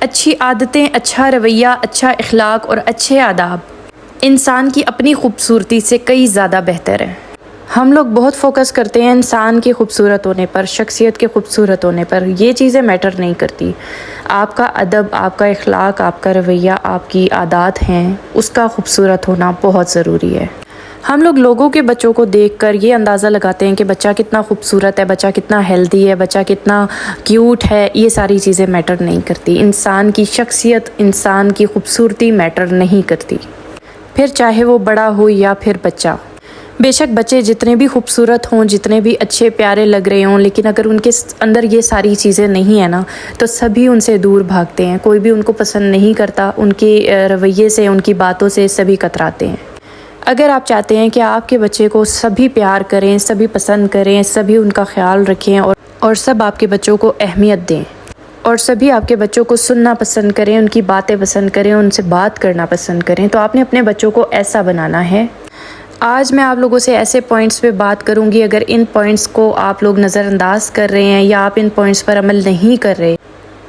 اچھی عادتیں، اچھا رویہ، اچھا اخلاق اور اچھے آداب انسان کی اپنی خوبصورتی سے کئی زیادہ بہتر ہیں۔ ہم لوگ بہت فوکس کرتے ہیں انسان کے خوبصورت ہونے پر، شخصیت کے خوبصورت ہونے پر۔ یہ چیزیں میٹر نہیں کرتی۔ آپ کا ادب، آپ کا اخلاق، آپ کا رویہ، آپ کی عادات ہیں، اس کا خوبصورت ہونا بہت ضروری ہے۔ ہم لوگوں کے بچوں کو دیکھ کر یہ اندازہ لگاتے ہیں کہ بچہ کتنا خوبصورت ہے، بچہ کتنا ہیلدی ہے، بچہ کتنا کیوٹ ہے۔ یہ ساری چیزیں میٹر نہیں کرتی۔ انسان کی شخصیت، انسان کی خوبصورتی میٹر نہیں کرتی، پھر چاہے وہ بڑا ہو یا پھر بچہ۔ بے شک بچے جتنے بھی خوبصورت ہوں، جتنے بھی اچھے پیارے لگ رہے ہوں، لیکن اگر ان کے اندر یہ ساری چیزیں نہیں ہیں نا، تو سبھی ان سے دور بھاگتے ہیں۔ کوئی بھی ان کو پسند نہیں کرتا، ان کے رویے سے، ان کی باتوں سے سبھی کتراتے ہیں۔ اگر آپ چاہتے ہیں کہ آپ کے بچے کو سبھی پیار کریں، سبھی پسند کریں، سبھی ان کا خیال رکھیں اور سب آپ کے بچوں کو اہمیت دیں، اور سبھی آپ کے بچوں کو سننا پسند کریں، ان کی باتیں پسند کریں، ان سے بات کرنا پسند کریں، تو آپ نے اپنے بچوں کو ایسا بنانا ہے۔ آج میں آپ لوگوں سے ایسے پوائنٹس پہ بات کروں گی، اگر ان پوائنٹس کو آپ لوگ نظر انداز کر رہے ہیں یا آپ ان پوائنٹس پر عمل نہیں کر رہے،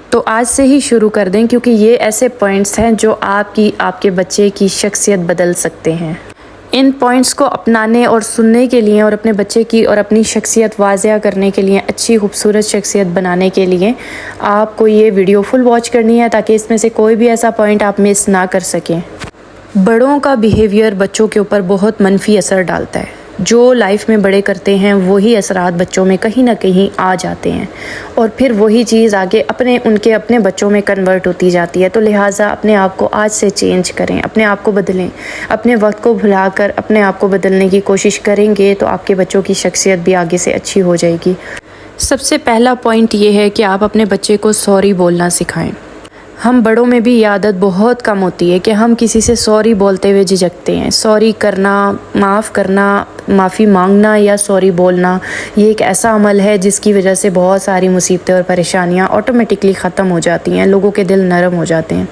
تو آج سے ہی شروع کر دیں، کیونکہ یہ ایسے پوائنٹس ہیں جو آپ کے بچے کی شخصیت بدل سکتے ہیں۔ ان پوائنٹس کو اپنانے اور سننے کے لیے اور اپنے بچے کی اور اپنی شخصیت واضح کرنے کے لیے، اچھی خوبصورت شخصیت بنانے کے لیے آپ کو یہ ویڈیو فل واچ کرنی ہے، تاکہ اس میں سے کوئی بھی ایسا پوائنٹ آپ مس نہ کر سکیں۔ بڑوں کا بیہیویئر بچوں کے اوپر بہت منفی اثر ڈالتا ہے۔ جو لائف میں بڑے کرتے ہیں وہی اثرات بچوں میں کہیں نہ کہیں آ جاتے ہیں، اور پھر وہی چیز آگے ان کے اپنے بچوں میں کنورٹ ہوتی جاتی ہے۔ تو لہٰذا اپنے آپ کو آج سے چینج کریں، اپنے آپ کو بدلیں، اپنے وقت کو بھلا کر اپنے آپ کو بدلنے کی کوشش کریں گے تو آپ کے بچوں کی شخصیت بھی آگے سے اچھی ہو جائے گی۔ سب سے پہلا پوائنٹ یہ ہے کہ آپ اپنے بچے کو سوری بولنا سکھائیں۔ ہم بڑوں میں بھی یہ عادت بہت کم ہوتی ہے کہ ہم کسی سے سوری بولتے ہوئے جھجکتے ہیں۔ سوری کرنا، معاف کرنا، معافی مانگنا یا سوری بولنا، یہ ایک ایسا عمل ہے جس کی وجہ سے بہت ساری مصیبتیں اور پریشانیاں آٹومیٹکلی ختم ہو جاتی ہیں، لوگوں کے دل نرم ہو جاتے ہیں۔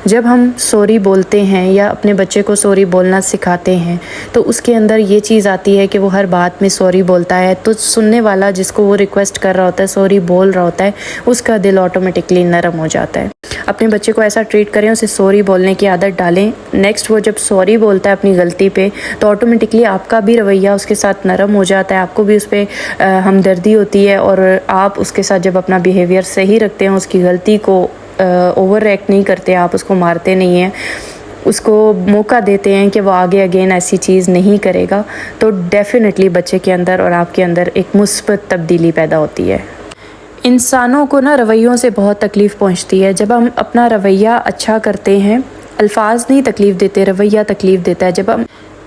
جب ہم سوری بولتے ہیں یا اپنے بچے کو سوری بولنا سکھاتے ہیں تو اس کے اندر یہ چیز آتی ہے کہ وہ ہر بات میں سوری بولتا ہے، تو سننے والا جس کو وہ ریکویسٹ کر رہا ہوتا ہے، سوری بول رہا ہوتا ہے، اس کا دل آٹومیٹکلی نرم ہو جاتا ہے۔ اپنے بچے کو ایسا ٹریٹ کریں، اسے سوری بولنے کی عادت ڈالیں۔ نیکسٹ وہ جب سوری بولتا ہے اپنی غلطی پہ تو آٹومیٹکلی آپ کا بھی رویہ اس کے ساتھ نرم ہو جاتا ہے، آپ کو بھی اس پہ ہمدردی ہوتی ہے، اور آپ اس کے ساتھ جب اپنا بیہیویئر صحیح رکھتے ہیں، اس کی غلطی کو اوور ریئیکٹ نہیں کرتے، آپ اس کو مارتے نہیں ہیں، اس کو موقع دیتے ہیں کہ وہ آگے اگین ایسی چیز نہیں کرے گا، تو ڈیفینیٹلی بچے کے اندر اور آپ کے اندر ایک مثبت تبدیلی پیدا ہوتی ہے۔ انسانوں کو رویوں سے بہت تکلیف پہنچتی ہے۔ جب ہم اپنا رویہ اچھا کرتے ہیں، الفاظ نہیں تکلیف دیتے، رویہ تکلیف دیتا ہے۔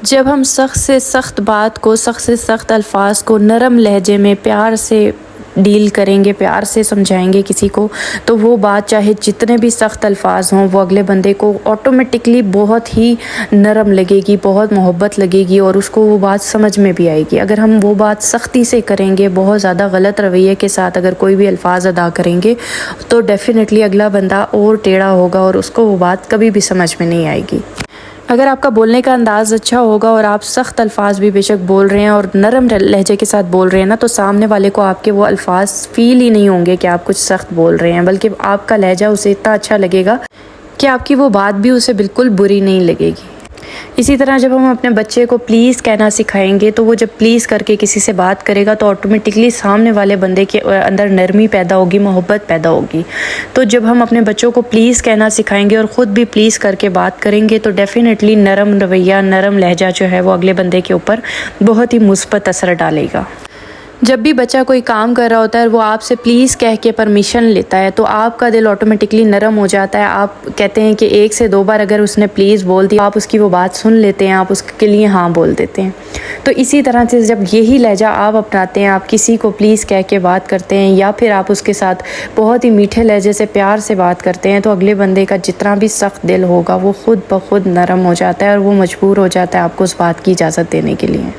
جب ہم سخت سے سخت بات کو، سخت سے سخت الفاظ کو نرم لہجے میں پیار سے ڈیل کریں گے، پیار سے سمجھائیں گے کسی کو، تو وہ بات چاہے جتنے بھی سخت الفاظ ہوں، وہ اگلے بندے کو آٹومیٹکلی بہت ہی نرم لگے گی، بہت محبت لگے گی، اور اس کو وہ بات سمجھ میں بھی آئے گی۔ اگر ہم وہ بات سختی سے کریں گے، بہت زیادہ غلط رویے کے ساتھ اگر کوئی بھی الفاظ ادا کریں گے، تو ڈیفینیٹلی اگلا بندہ اور ٹیڑھا ہوگا اور اس کو وہ بات کبھی بھی سمجھ میں نہیں آئے گی۔ اگر آپ کا بولنے کا انداز اچھا ہوگا اور آپ سخت الفاظ بھی بے شک بول رہے ہیں اور نرم لہجے کے ساتھ بول رہے ہیں نا، تو سامنے والے کو آپ کے وہ الفاظ فیل ہی نہیں ہوں گے کہ آپ کچھ سخت بول رہے ہیں، بلکہ آپ کا لہجہ اسے اتنا اچھا لگے گا کہ آپ کی وہ بات بھی اسے بالکل بری نہیں لگے گی۔ اسی طرح جب ہم اپنے بچے کو پلیز کہنا سکھائیں گے، تو وہ جب پلیز کر کے کسی سے بات کرے گا تو آٹومیٹکلی سامنے والے بندے کے اندر نرمی پیدا ہوگی، محبت پیدا ہوگی۔ تو جب ہم اپنے بچوں کو پلیز کہنا سکھائیں گے اور خود بھی پلیز کر کے بات کریں گے، تو ڈیفینیٹلی نرم رویہ، نرم لہجہ جو ہے وہ اگلے بندے کے اوپر بہت ہی مثبت اثر ڈالے گا۔ جب بھی بچہ کوئی کام کر رہا ہوتا ہے، وہ آپ سے پلیز کہہ کے پرمیشن لیتا ہے، تو آپ کا دل آٹومیٹکلی نرم ہو جاتا ہے۔ آپ کہتے ہیں کہ 1 سے 2 بار اگر اس نے پلیز بول دی، آپ اس کی وہ بات سن لیتے ہیں، آپ اس کے لیے ہاں بول دیتے ہیں۔ تو اسی طرح سے جب یہی لہجہ آپ اپناتے ہیں، آپ کسی کو پلیز کہہ کے بات کرتے ہیں، یا پھر آپ اس کے ساتھ بہت ہی میٹھے لہجے سے پیار سے بات کرتے ہیں، تو اگلے بندے کا جتنا بھی سخت دل ہوگا وہ خود بخود نرم ہو جاتا ہے، اور وہ مجبور ہو جاتا ہے آپ کو اس بات کی اجازت دینے کے لیے۔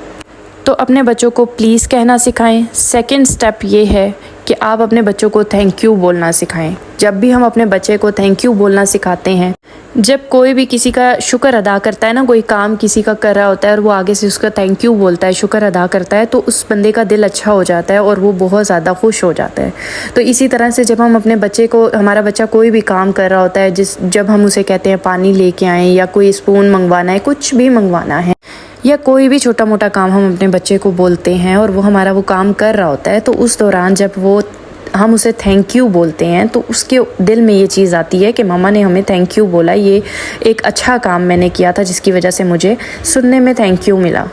تو اپنے بچوں کو پلیز کہنا سکھائیں۔ سیکنڈ سٹیپ یہ ہے کہ آپ اپنے بچوں کو تھینک یو بولنا سکھائیں۔ جب بھی ہم اپنے بچے کو تھینک یو بولنا سکھاتے ہیں، جب کوئی بھی کسی کا شکر ادا کرتا ہے نا، کوئی کام کسی کا کر رہا ہوتا ہے اور وہ آگے سے اس کا تھینک یو بولتا ہے، شکر ادا کرتا ہے، تو اس بندے کا دل اچھا ہو جاتا ہے اور وہ بہت زیادہ خوش ہو جاتا ہے۔ تو اسی طرح سے جب ہم اپنے بچے کو، ہمارا بچہ کوئی بھی کام کر رہا ہوتا ہے، جب ہم اسے کہتے ہیں پانی لے کے آئیں یا کوئی اسپون منگوانا ہے، کچھ بھی منگوانا ہے، یا کوئی بھی چھوٹا موٹا کام ہم اپنے بچے کو بولتے ہیں اور وہ ہمارا وہ کام کر رہا ہوتا ہے، تو اس دوران جب ہم اسے تھینک یو بولتے ہیں تو اس کے دل میں یہ چیز آتی ہے کہ ماما نے ہمیں تھینک یو بولا، یہ ایک اچھا کام میں نے کیا تھا جس کی وجہ سے مجھے سننے میں تھینک یو ملا۔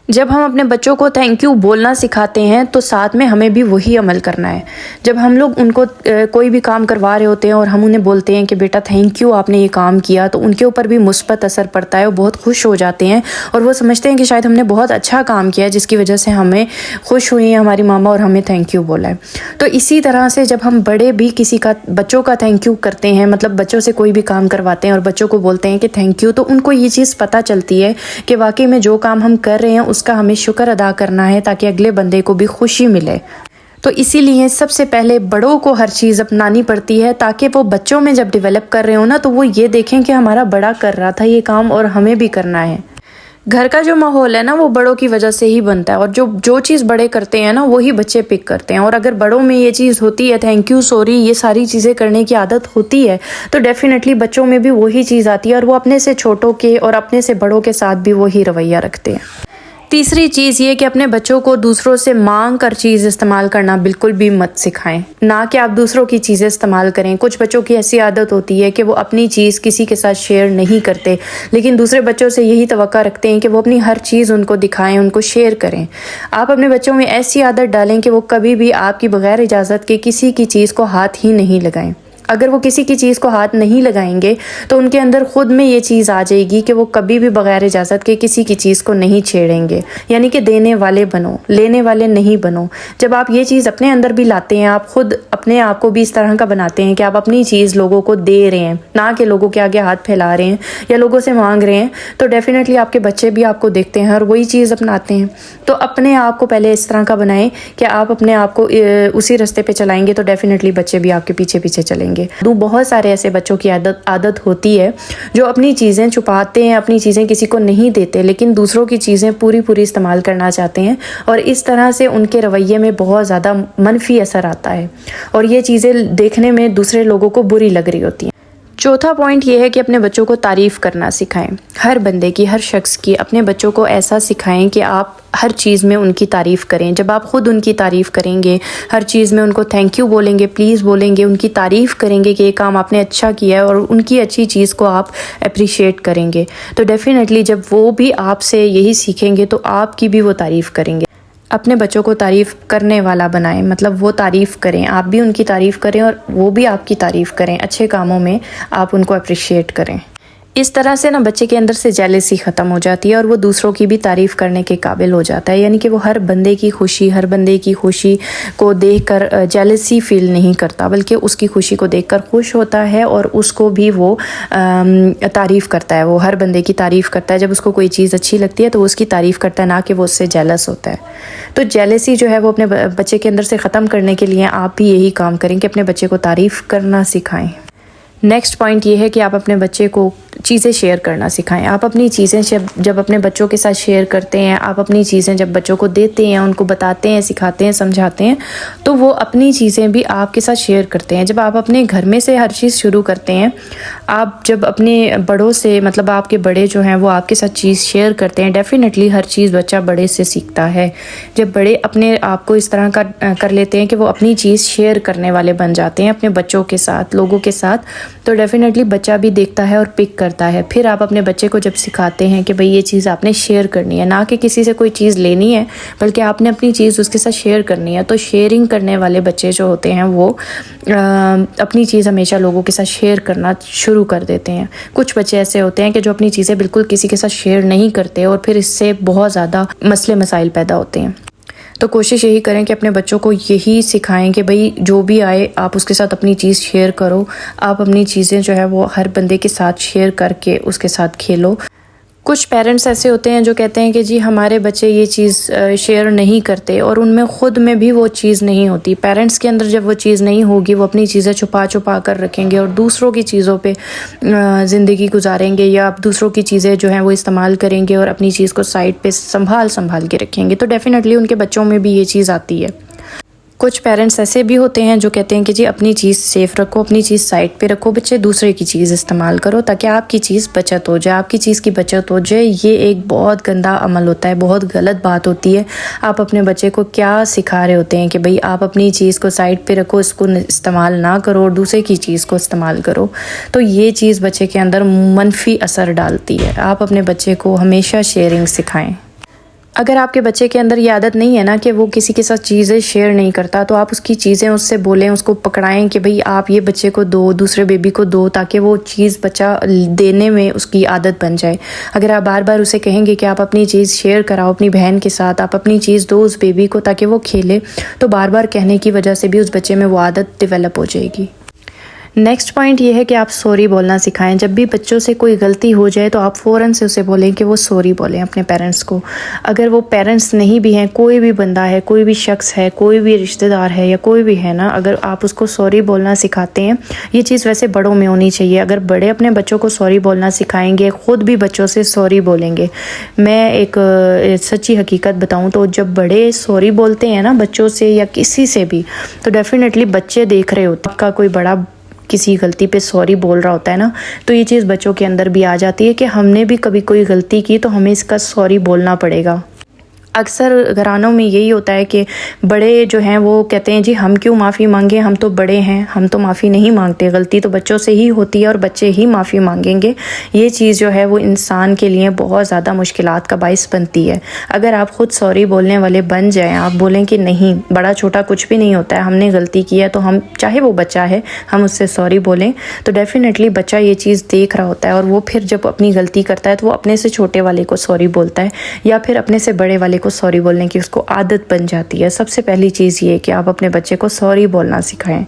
جب ہم اپنے بچوں کو تھینک یو بولنا سکھاتے ہیں تو ساتھ میں ہمیں بھی وہی عمل کرنا ہے۔ جب ہم لوگ ان کو کوئی بھی کام کروا رہے ہوتے ہیں اور ہم انہیں بولتے ہیں کہ بیٹا تھینک یو، آپ نے یہ کام کیا، تو ان کے اوپر بھی مثبت اثر پڑتا ہے، وہ بہت خوش ہو جاتے ہیں اور وہ سمجھتے ہیں کہ شاید ہم نے بہت اچھا کام کیا جس کی وجہ سے ہمیں خوش ہوئی ہیں ہماری ماما اور ہمیں تھینک یو بولا ہے۔ تو اسی طرح سے جب ہم بڑے بھی کسی کا، بچوں کا تھینک یو کرتے ہیں، مطلب بچوں سے کوئی بھی کام کرواتے ہیں اور بچوں کو بولتے ہیں کہ تھینک یو، تو ان کو یہ چیز پتہ چلتی ہے کہ واقعی میں جو کام ہم کر رہے ہیں اس کا ہمیں شکر ادا کرنا ہے تاکہ اگلے بندے کو بھی خوشی ملے۔ تو اسی لیے سب سے پہلے بڑوں کو ہر چیز اپنانی پڑتی ہے تاکہ وہ بچوں میں جب ڈیولپ کر رہے ہوں نا، تو وہ یہ دیکھیں کہ ہمارا بڑا کر رہا تھا یہ کام اور ہمیں بھی کرنا ہے۔ گھر کا جو ماحول ہے نا وہ بڑوں کی وجہ سے ہی بنتا ہے، اور جو چیز بڑے کرتے ہیں نا وہی بچے پک کرتے ہیں، اور اگر بڑوں میں یہ چیز ہوتی ہے، تھینک یو، سوری، یہ ساری چیزیں کرنے کی عادت ہوتی ہے، تو ڈیفینیٹلی بچوں میں بھی وہی چیز آتی ہے اور وہ اپنے سے چھوٹوں کے اور اپنے سے بڑوں کے ساتھ بھی وہی رویہ رکھتے ہیں۔ تیسری چیز یہ کہ اپنے بچوں کو دوسروں سے مانگ کر چیز استعمال کرنا بالکل بھی مت سکھائیں، نہ کہ آپ دوسروں کی چیزیں استعمال کریں۔ کچھ بچوں کی ایسی عادت ہوتی ہے کہ وہ اپنی چیز کسی کے ساتھ شیئر نہیں کرتے، لیکن دوسرے بچوں سے یہی توقع رکھتے ہیں کہ وہ اپنی ہر چیز ان کو دکھائیں، ان کو شیئر کریں۔ آپ اپنے بچوں میں ایسی عادت ڈالیں کہ وہ کبھی بھی آپ کی بغیر اجازت کے کسی کی چیز کو ہاتھ ہی نہیں لگائیں۔ اگر وہ کسی کی چیز کو ہاتھ نہیں لگائیں گے تو ان کے اندر خود میں یہ چیز آ جائے گی کہ وہ کبھی بھی بغیر اجازت کے کسی کی چیز کو نہیں چھیڑیں گے، یعنی کہ دینے والے بنو، لینے والے نہیں بنو۔ جب آپ یہ چیز اپنے اندر بھی لاتے ہیں، آپ خود اپنے آپ کو بھی اس طرح کا بناتے ہیں کہ آپ اپنی چیز لوگوں کو دے رہے ہیں، نہ کہ لوگوں کے آگے ہاتھ پھیلا رہے ہیں یا لوگوں سے مانگ رہے ہیں، تو ڈیفینیٹلی آپ کے بچے بھی آپ کو دیکھتے ہیں اور وہی چیز اپناتے ہیں۔ تو اپنے آپ کو پہلے اس طرح کا بنائیں کہ آپ اپنے آپ کو اسی راستے پہ چلائیں گے تو ڈیفینیٹلی بچے بھی آپ کے پیچھے پیچھے چلیں گے۔ بہت سارے ایسے بچوں کی عادت ہوتی ہے جو اپنی چیزیں چھپاتے ہیں، اپنی چیزیں کسی کو نہیں دیتے، لیکن دوسروں کی چیزیں پوری استعمال کرنا چاہتے ہیں، اور اس طرح سے ان کے رویے میں بہت زیادہ منفی اثر آتا ہے اور یہ چیزیں دیکھنے میں دوسرے لوگوں کو بری لگ رہی ہوتی ہیں۔ چوتھا پوائنٹ یہ ہے کہ اپنے بچوں کو تعریف کرنا سکھائیں۔ ہر بندے کی، ہر شخص کی اپنے بچوں کو ایسا سکھائیں کہ آپ ہر چیز میں ان کی تعریف کریں۔ جب آپ خود ان کی تعریف کریں گے، ہر چیز میں ان کو تھینک یو بولیں گے، پلیز بولیں گے، ان کی تعریف کریں گے کہ یہ کام آپ نے اچھا کیا ہے اور ان کی اچھی چیز کو آپ اپریشیٹ کریں گے، تو ڈیفینیٹلی جب وہ بھی آپ سے یہی سیکھیں گے تو آپ کی بھی وہ تعریف کریں گے۔ اپنے بچوں کو تعریف کرنے والا بنائیں، مطلب وہ تعریف کریں، آپ بھی ان کی تعریف کریں اور وہ بھی آپ کی تعریف کریں، اچھے کاموں میں آپ ان کو اپریشیٹ کریں۔ اس طرح سے نا بچے کے اندر سے جیلسی ختم ہو جاتی ہے اور وہ دوسروں کی بھی تعریف کرنے کے قابل ہو جاتا ہے، یعنی کہ وہ ہر بندے کی خوشی کو دیکھ کر جیلسی فیل نہیں کرتا، بلکہ اس کی خوشی کو دیکھ کر خوش ہوتا ہے اور اس کو بھی وہ تعریف کرتا ہے، وہ ہر بندے کی تعریف کرتا ہے۔ جب اس کو کوئی چیز اچھی لگتی ہے تو وہ اس کی تعریف کرتا ہے، نہ کہ وہ اس سے جیلس ہوتا ہے۔ تو جیلسی جو ہے وہ اپنے بچے کے اندر سے ختم کرنے کے لیے آپ بھی یہی کام کریں کہ اپنے بچے کو تعریف کرنا سکھائیں۔ نیکسٹ پوائنٹ یہ ہے کہ آپ اپنے بچے کو چیزیں شیئر کرنا سکھائیں۔ آپ اپنی چیزیں جب اپنے بچوں کے ساتھ شیئر کرتے ہیں، آپ اپنی چیزیں جب بچوں کو دیتے ہیں، ان کو بتاتے ہیں، سکھاتے ہیں، سمجھاتے ہیں، تو وہ اپنی چیزیں بھی آپ کے ساتھ شیئر کرتے ہیں۔ جب آپ اپنے گھر میں سے ہر چیز شروع کرتے ہیں، آپ جب اپنے بڑوں سے، مطلب آپ کے بڑے جو ہیں وہ آپ کے ساتھ چیز شیئر کرتے ہیں، ڈیفینیٹلی ہر چیز بچہ بڑے سے سیکھتا ہے۔ جب بڑے اپنے آپ کو اس طرح کا کر لیتے ہیں کہ وہ اپنی چیز شیئر کرنے والے بن جاتے ہیں اپنے بچوں کے ساتھ، لوگوں کے ساتھ، تو ڈیفینیٹلی بچہ بھی دیکھتا ہے اور پک کرتا ہے۔ پھر آپ اپنے بچے کو جب سکھاتے ہیں کہ بھئی یہ چیز آپ نے شیئر کرنی ہے، نہ کہ کسی سے کوئی چیز لینی ہے، بلکہ آپ نے اپنی چیز اس کے ساتھ شیئر کرنی ہے، تو شیئرنگ کرنے والے بچے جو ہوتے ہیں وہ اپنی چیز ہمیشہ لوگوں کے ساتھ شیئر کرنا شروع کر دیتے ہیں۔ کچھ بچے ایسے ہوتے ہیں کہ جو اپنی چیزیں بالکل کسی کے ساتھ شیئر نہیں کرتے اور پھر اس سے بہت زیادہ مسئلے مسائل پیدا ہوتے ہیں۔ تو کوشش یہی کریں کہ اپنے بچوں کو یہی سکھائیں کہ بھئی جو بھی آئے آپ اس کے ساتھ اپنی چیز شیئر کرو، آپ اپنی چیزیں جو ہے وہ ہر بندے کے ساتھ شیئر کر کے اس کے ساتھ کھیلو۔ کچھ پیرنٹس ایسے ہوتے ہیں جو کہتے ہیں کہ جی ہمارے بچے یہ چیز شیئر نہیں کرتے، اور ان میں خود میں بھی وہ چیز نہیں ہوتی۔ پیرنٹس کے اندر جب وہ چیز نہیں ہوگی، وہ اپنی چیزیں چھپا کر رکھیں گے اور دوسروں کی چیزوں پہ زندگی گزاریں گے، یا دوسروں کی چیزیں جو ہیں وہ استعمال کریں گے اور اپنی چیز کو سائڈ پہ سنبھال کے رکھیں گے، تو ڈیفینیٹلی ان کے بچوں میں بھی یہ چیز آتی ہے۔ کچھ پیرنٹس ایسے بھی ہوتے ہیں جو کہتے ہیں کہ جی اپنی چیز سیف رکھو، اپنی چیز سائڈ پہ رکھو، بچے دوسرے کی چیز استعمال کرو تاکہ آپ کی چیز بچت ہو جائے، آپ کی چیز کی بچت ہو جائے۔ یہ ایک بہت گندا عمل ہوتا ہے، بہت غلط بات ہوتی ہے۔ آپ اپنے بچے کو کیا سکھا رہے ہوتے ہیں کہ بھئی آپ اپنی چیز کو سائڈ پہ رکھو، اس کو استعمال نہ کرو اور دوسرے کی چیز کو استعمال کرو، تو یہ چیز بچے کے اندر منفی اثر ڈالتی ہے۔ آپ اپنے بچے کو ہمیشہ شیئرنگ سکھائیں۔ اگر آپ کے بچے کے اندر یہ عادت نہیں ہے نا کہ وہ کسی کے ساتھ چیزیں شیئر نہیں کرتا، تو آپ اس کی چیزیں اس سے بولیں، اس کو پکڑائیں کہ بھئی آپ یہ بچے کو دو، دوسرے بیبی کو دو، تاکہ وہ چیز بچہ دینے میں اس کی عادت بن جائے۔ اگر آپ بار بار اسے کہیں گے کہ آپ اپنی چیز شیئر کراؤ اپنی بہن کے ساتھ، آپ اپنی چیز دو اس بیبی کو تاکہ وہ کھیلے، تو بار بار کہنے کی وجہ سے بھی اس بچے میں وہ عادت ڈیولپ ہو جائے گی۔ نیکسٹ پوائنٹ یہ ہے کہ آپ سوری بولنا سکھائیں۔ جب بھی بچوں سے کوئی غلطی ہو جائے تو آپ فوراً سے اسے بولیں کہ وہ سوری بولیں اپنے پیرنٹس کو۔ اگر وہ پیرنٹس نہیں بھی ہیں، کوئی بھی بندہ ہے، کوئی بھی شخص ہے، کوئی بھی رشتہ دار ہے یا کوئی بھی ہے نا، اگر آپ اس کو سوری بولنا سکھاتے ہیں، یہ چیز ویسے بڑوں میں ہونی چاہیے۔ اگر بڑے اپنے بچوں کو سوری بولنا سکھائیں گے، خود بھی بچوں سے سوری بولیں گے۔ میں ایک سچی حقیقت بتاؤں تو جب بڑے سوری بولتے ہیں نا بچوں سے یا کسی سے بھی، تو ڈیفینیٹلی بچے دیکھ رہے ہوتے ہیں آپ کا کوئی بڑا کسی غلطی پہ سوری بول رہا ہوتا ہے نا، تو یہ چیز بچوں کے اندر بھی آ جاتی ہے کہ ہم نے بھی کبھی کوئی غلطی کی تو ہمیں اس کا سوری بولنا پڑے گا۔ اکثر گھرانوں میں یہی ہوتا ہے کہ بڑے جو ہیں وہ کہتے ہیں جی ہم کیوں معافی مانگیں، ہم تو بڑے ہیں، ہم تو معافی نہیں مانگتے، غلطی تو بچوں سے ہی ہوتی ہے اور بچے ہی معافی مانگیں گے۔ یہ چیز جو ہے وہ انسان کے لیے بہت زیادہ مشکلات کا باعث بنتی ہے۔ اگر آپ خود سوری بولنے والے بن جائیں، آپ بولیں کہ نہیں، بڑا چھوٹا کچھ بھی نہیں ہوتا ہے، ہم نے غلطی کی ہے تو ہم، چاہے وہ بچہ ہے، ہم اس سے سوری بولیں، تو ڈیفینیٹلی بچہ یہ چیز دیکھ رہا ہوتا ہے اور وہ پھر جب اپنی غلطی کرتا ہے تو وہ اپنے سے چھوٹے والے کو سوری بولتا ہے یا پھر اپنے سے بڑے والے کو سوری بولنے کی اس کو عادت بن جاتی ہے۔ سب سے پہلی چیز یہ ہے کہ آپ اپنے بچے کو سوری بولنا سکھائیں۔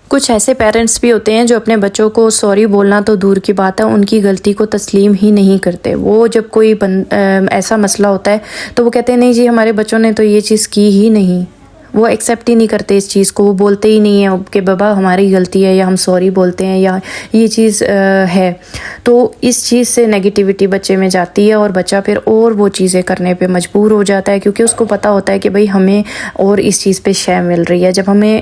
کچھ ایسے پیرنٹس بھی ہوتے ہیں جو اپنے بچوں کو سوری بولنا تو دور کی بات ہے، ان کی غلطی کو تسلیم ہی نہیں کرتے۔ وہ جب کوئی ایسا مسئلہ ہوتا ہے تو وہ کہتے ہیں نہیں جی ہمارے بچوں نے تو یہ چیز کی ہی نہیں، وہ ایکسیپٹ ہی نہیں کرتے اس چیز کو، وہ بولتے ہی نہیں ہیں کہ بابا ہماری غلطی ہے یا ہم سوری بولتے ہیں یا یہ چیز ہے۔ تو اس چیز سے نیگیٹیوٹی بچے میں جاتی ہے اور بچہ پھر اور وہ چیزیں کرنے پہ مجبور ہو جاتا ہے، کیونکہ اس کو پتہ ہوتا ہے کہ بھئی ہمیں اور اس چیز پہ شے مل رہی ہے۔ جب ہمیں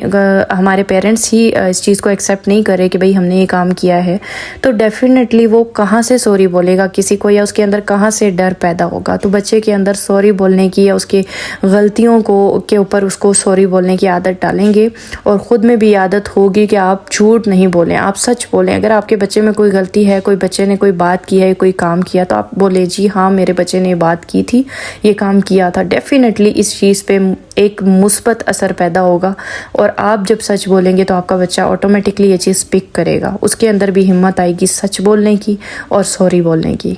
ہمارے پیرنٹس ہی اس چیز کو ایکسیپٹ نہیں کرے کہ بھئی ہم نے یہ کام کیا ہے، تو ڈیفینیٹلی وہ کہاں سے سوری بولے گا کسی کو، یا اس کے اندر کہاں سے ڈر پیدا ہوگا۔ تو بچے کے اندر سوری بولنے کی یا اس کے غلطیوں کے اوپر اس کو سوری بولنے کی عادت ڈالیں گے، اور خود میں بھی عادت ہوگی کہ آپ جھوٹ نہیں بولیں، آپ سچ بولیں۔ اگر آپ کے بچے میں کوئی غلطی ہے، کوئی بچے نے کوئی بات کی ہے، کوئی کام کیا، تو آپ بولے جی ہاں میرے بچے نے یہ بات کی تھی، یہ کام کیا تھا۔ ڈیفینیٹلی اس چیز پہ ایک مثبت اثر پیدا ہوگا، اور آپ جب سچ بولیں گے تو آپ کا بچہ آٹومیٹکلی یہ چیز پک کرے گا، اس کے اندر بھی ہمت آئے گی سچ بولنے کی اور سوری بولنے کی۔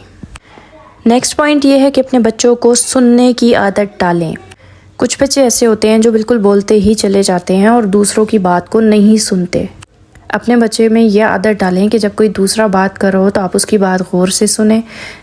نیکسٹ پوائنٹ یہ ہے کہ اپنے بچوں کو سننے کی عادت ڈالیں۔ کچھ بچے ایسے ہوتے ہیں جو بالکل بولتے ہی چلے جاتے ہیں اور دوسروں کی بات کو نہیں سنتے۔ اپنے بچے میں یہ عادت ڈالیں کہ جب کوئی دوسرا بات کر رہا ہو تو آپ اس کی بات غور سے سنیں۔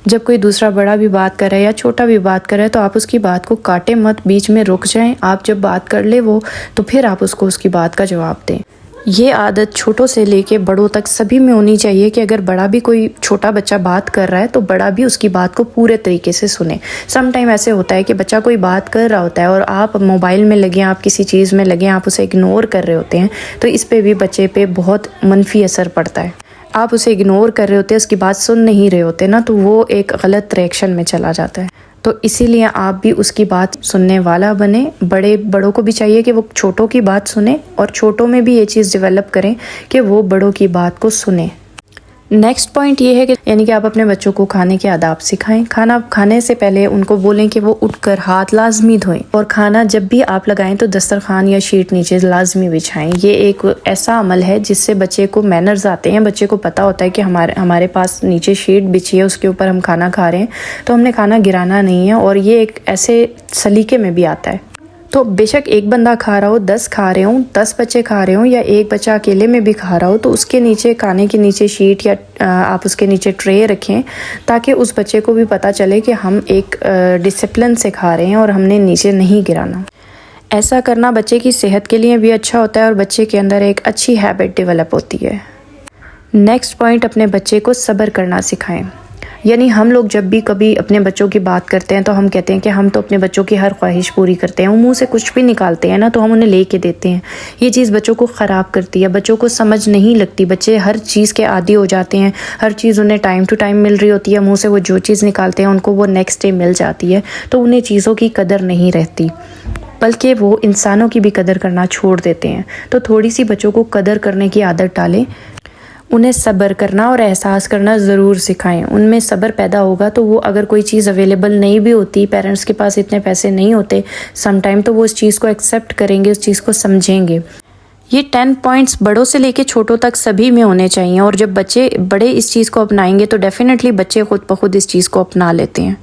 جب کوئی دوسرا بڑا بھی بات کر رہا ہے یا چھوٹا بھی بات کر رہا ہے تو آپ اس کی بات کو کاٹیں مت، بیچ میں رک جائیں۔ آپ جب بات کر لے وہ، تو پھر آپ اس کو اس کی بات کا جواب دیں۔ یہ عادت چھوٹوں سے لے کے بڑوں تک سبھی میں ہونی چاہیے کہ اگر بڑا بھی کوئی چھوٹا بچہ بات کر رہا ہے تو بڑا بھی اس کی بات کو پورے طریقے سے سنیں۔ سم ٹائم ایسے ہوتا ہے کہ بچہ کوئی بات کر رہا ہوتا ہے اور آپ موبائل میں لگیں، آپ کسی چیز میں لگیں، آپ اسے اگنور کر رہے ہوتے ہیں، تو اس پہ بھی بچے پہ بہت منفی اثر پڑتا ہے۔ آپ اسے اگنور کر رہے ہوتے ہیں، اس کی بات سن نہیں رہے ہوتے نا، تو وہ ایک غلط ریئیکشن میں چلا جاتا ہے۔ تو اسی لیے آپ بھی اس کی بات سننے والا بنیں۔ بڑوں کو بھی چاہیے کہ وہ چھوٹوں کی بات سنیں، اور چھوٹوں میں بھی یہ چیز ڈیولپ کریں کہ وہ بڑوں کی بات کو سنیں۔ نیکسٹ پوائنٹ یہ ہے کہ یعنی کہ آپ اپنے بچوں کو کھانے کے آداب سکھائیں۔ کھانا کھانے سے پہلے ان کو بولیں کہ وہ اٹھ کر ہاتھ لازمی دھوئیں، اور کھانا جب بھی آپ لگائیں تو دسترخوان یا شیٹ نیچے لازمی بچھائیں۔ یہ ایک ایسا عمل ہے جس سے بچے کو مینرز آتے ہیں، بچے کو پتہ ہوتا ہے کہ ہمارے پاس نیچے شیٹ بچھی ہے، اس کے اوپر ہم کھانا کھا رہے ہیں تو ہم نے کھانا گرانا نہیں ہے، اور یہ ایک ایسے سلیقے میں بھی آتا ہے۔ تو بے شک ایک بندہ کھا رہا ہو، 10 کھا رہے ہوں، 10 بچے کھا رہے ہوں، یا ایک بچہ اکیلے میں بھی کھا رہا ہو، تو اس کے نیچے کھانے کے نیچے شیٹ یا آپ اس کے نیچے ٹرے رکھیں تاکہ اس بچے کو بھی پتہ چلے کہ ہم ایک ڈسپلن سے کھا رہے ہیں اور ہم نے نیچے نہیں گرانا۔ ایسا کرنا بچے کی صحت کے لیے بھی اچھا ہوتا ہے اور بچے کے اندر ایک اچھی ہیبٹ ڈیولپ ہوتی ہے۔ نیکسٹ پوائنٹ، اپنے بچے کو صبر کرنا سکھائیں۔ یعنی ہم لوگ جب بھی کبھی اپنے بچوں کی بات کرتے ہیں تو ہم کہتے ہیں کہ ہم تو اپنے بچوں کی ہر خواہش پوری کرتے ہیں، وہ منہ سے کچھ بھی نکالتے ہیں نا تو ہم انہیں لے کے دیتے ہیں۔ یہ چیز بچوں کو خراب کرتی ہے، بچوں کو سمجھ نہیں لگتی، بچے ہر چیز کے عادی ہو جاتے ہیں، ہر چیز انہیں ٹائم ٹو ٹائم مل رہی ہوتی ہے، منہ سے وہ جو چیز نکالتے ہیں ان کو وہ نیکسٹ ڈے مل جاتی ہے، تو انہیں چیزوں کی قدر نہیں رہتی، بلکہ وہ انسانوں کی بھی قدر کرنا چھوڑ دیتے ہیں۔ تو تھوڑی سی بچوں کو قدر کرنے کی عادت ڈالیں، انہیں صبر کرنا اور احساس کرنا ضرور سکھائیں۔ ان میں صبر پیدا ہوگا تو وہ اگر کوئی چیز اویلیبل نہیں بھی ہوتی، پیرنٹس کے پاس اتنے پیسے نہیں ہوتے سم ٹائم، تو وہ اس چیز کو ایکسیپٹ کریں گے، اس چیز کو سمجھیں گے۔ یہ 10 پوائنٹس بڑوں سے لے کے چھوٹوں تک سبھی میں ہونے چاہیے، اور جب بڑے اس چیز کو اپنائیں گے تو ڈیفینیٹلی بچے خود بخود اس چیز کو اپنا لیتے ہیں۔